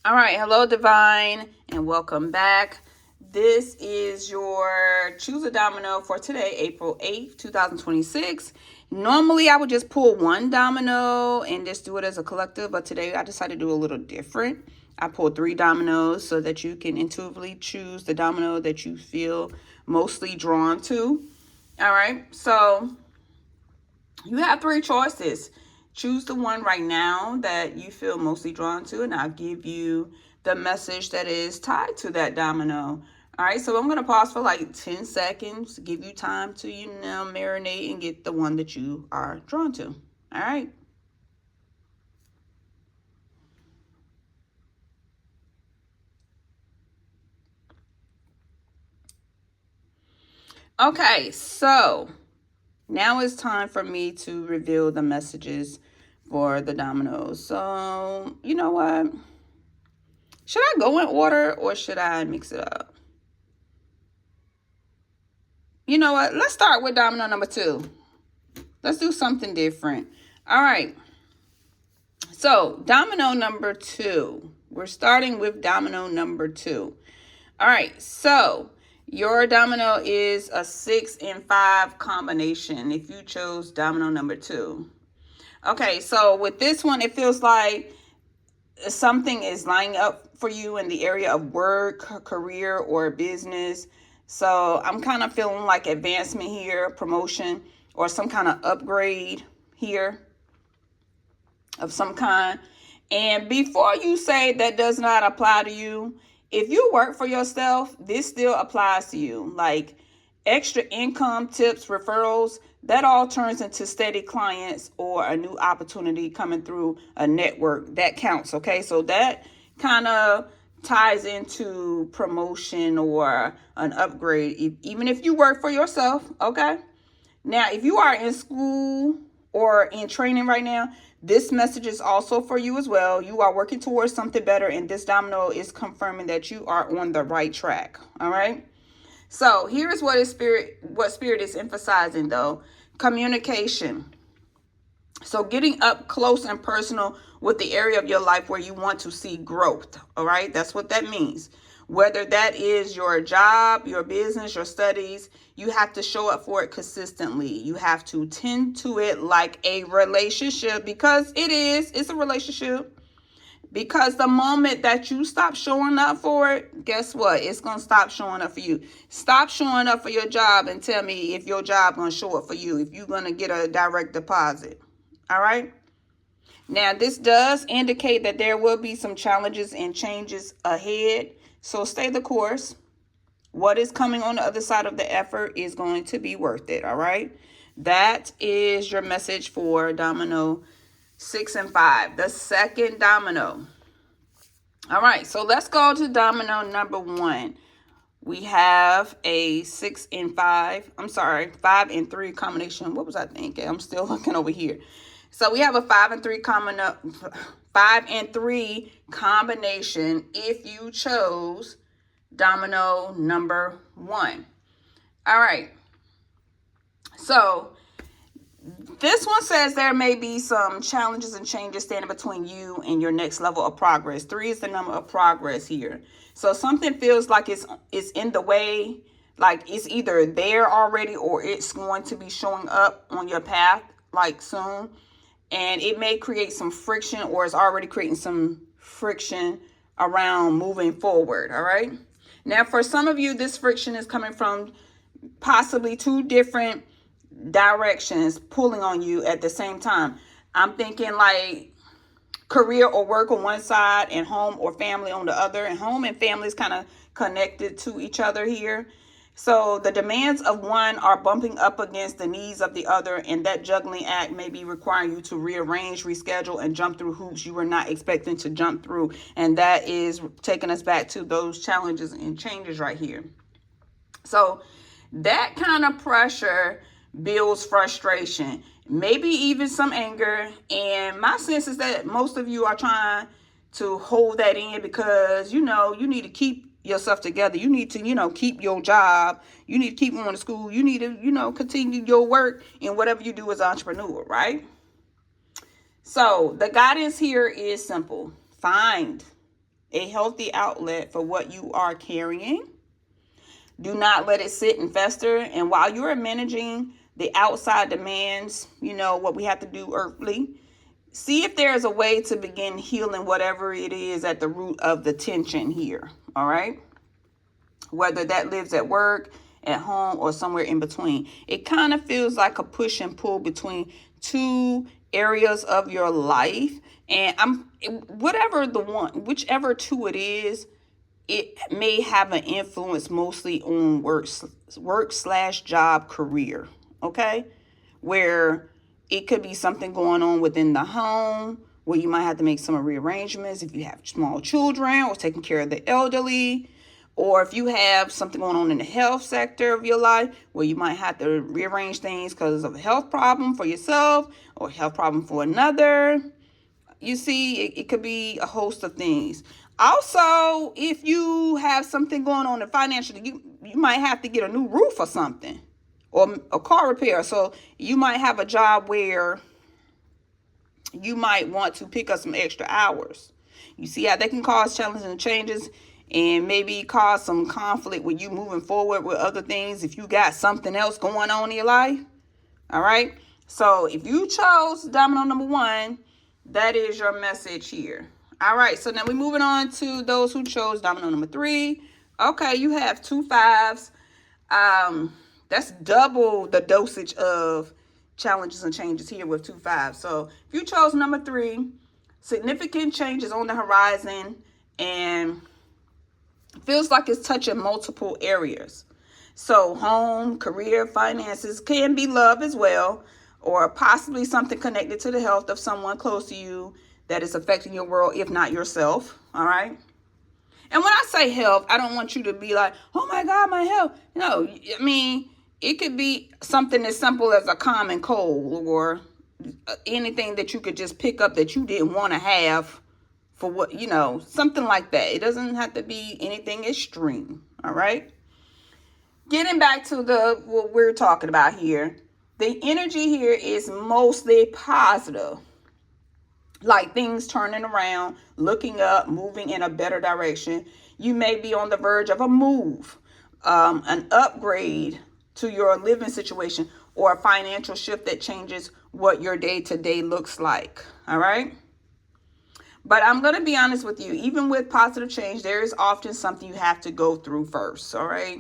All right, hello, Divine, and welcome back. This is your Choose a Domino for today, April 8th, 2026. Normally, I would just pull one domino and just do it as a collective, but today I decided to do a little different. I pulled 3 dominoes so that you can intuitively choose the domino that you feel mostly drawn to. All right, so you have 3 choices. Choose the one right now that you feel mostly drawn to, and I'll give you the message that is tied to that domino. All right, so I'm going to pause for like 10 seconds to give you time to, marinate and get the one that you are drawn to. All right. Okay, so now it's time for me to reveal the messages for the dominoes. So, you know what? Should I go in order or should I mix it up? You know what? Let's start with domino number 2. Let's do something different. All right. So, domino number 2. We're starting with domino number 2. All right. So, your domino is a 6 and 5 combination if you chose domino number 2. Okay. So, with this one, it feels like something is lining up for you in the area of work, career, or business. So I'm kind of feeling like advancement here, promotion, or some kind of upgrade here of some kind. And before you say that does not apply to you, if you work for yourself, this still applies to you. Like extra income, tips, referrals, that all turns into steady clients or a new opportunity coming through a network. That counts, okay? So that kind of ties into promotion or an upgrade, even if you work for yourself, okay? Now, if you are in school or in training right now, this message is also for you as well. You are working towards something better, and this domino is confirming that you are on the right track, all right? So here's what spirit is emphasizing though. Communication. So getting up close and personal with the area of your life where you want to see growth. All right. That's what that means. Whether that is your job, your business, your studies, you have to show up for it consistently. You have to tend to it like a relationship because it's a relationship. Because the moment that you stop showing up for it, guess what? It's going to stop showing up for you. Stop showing up for your job and tell me if your job going to show up for you, if you're going to get a direct deposit. All right? Now, this does indicate that there will be some challenges and changes ahead. So stay the course. What is coming on the other side of the effort is going to be worth it. All right? That is your message for domino 6 and 5, the second domino. All right, so let's go to domino number 1. We have a 6 and 5. I'm sorry, 5 and 3 combination. What was I thinking? I'm still looking over here. So we have a 5 and 3 combination if you chose domino number 1. All right. So this one says there may be some challenges and changes standing between you and your next level of progress. 3 is the number of progress here. So something feels like it's in the way, like it's either there already or it's going to be showing up on your path like soon. And it may create some friction or it's already creating some friction around moving forward. All right. Now, for some of you, this friction is coming from possibly 2 different directions pulling on you at the same time. I'm thinking like career or work on one side and home or family on the other. And home and family is kind of connected to each other here. So the demands of one are bumping up against the needs of the other, and that juggling act may be requiring you to rearrange, reschedule, and jump through hoops you were not expecting to jump through. And that is taking us back to those challenges and changes right here. So that kind of pressure builds frustration, maybe even some anger. And my sense is that most of you are trying to hold that in because, you need to keep yourself together. You need to, keep your job. You need to keep going to school. You need to, continue your work in whatever you do as an entrepreneur, right? So the guidance here is simple. Find a healthy outlet for what you are carrying. Do not let it sit and fester. And while you are managing the outside demands, what we have to do earthly, see if there's a way to begin healing whatever it is at the root of the tension here. All right. Whether that lives at work, at home, or somewhere in between. It kind of feels like a push and pull between two areas of your life. And whichever two it is, it may have an influence mostly on work/job career. Okay. Where it could be something going on within the home where you might have to make some rearrangements if you have small children or taking care of the elderly. Or if you have something going on in the health sector of your life where you might have to rearrange things because of a health problem for yourself or a health problem for another. You see, it could be a host of things. Also, if you have something going on in financially, you might have to get a new roof or something, or a car repair. So you might have a job where you might want to pick up some extra hours. You see how that can cause challenges and changes, and maybe cause some conflict with you moving forward with other things if you got something else going on in your life. All right. So if you chose domino number 1, that is your message here. All right. So now we're moving on to those who chose domino number 3. Okay. You have 2 5s. That's double the dosage of challenges and changes here with 2 5s. So if you chose number 3, significant changes on the horizon, and feels like it's touching multiple areas. So home, career, finances, can be love as well, or possibly something connected to the health of someone close to you that is affecting your world, if not yourself. All right. And when I say health, I don't want you to be like, oh my God, my health. No, I mean, it could be something as simple as a common cold or anything that you could just pick up that you didn't want to have. For what, something like that. It doesn't have to be anything extreme. All right. Getting back to what we're talking about here. The energy here is mostly positive. Like things turning around, looking up, moving in a better direction. You may be on the verge of a move, an upgrade to your living situation, or a financial shift that changes what your day-to-day looks like. All right. But I'm going to be honest with you, even with positive change, there is often something you have to go through first, all right?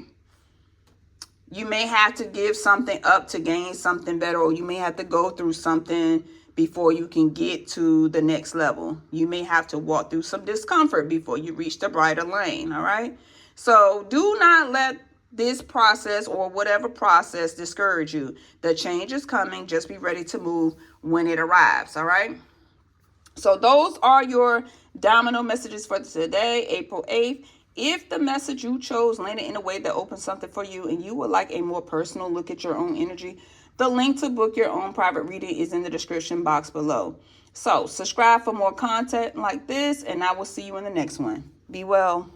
You may have to give something up to gain something better, or you may have to go through something before you can get to the next level. You may have to walk through some discomfort before you reach the brighter lane, all right? So do not let this process or whatever process discourage you. The change is coming. Just be ready to move when it arrives, all right? So those are your domino messages for today, April 8th. If the message you chose landed in a way that opens something for you and you would like a more personal look at your own energy, the link to book your own private reading is in the description box below. So subscribe for more content like this, and I will see you in the next one. Be well.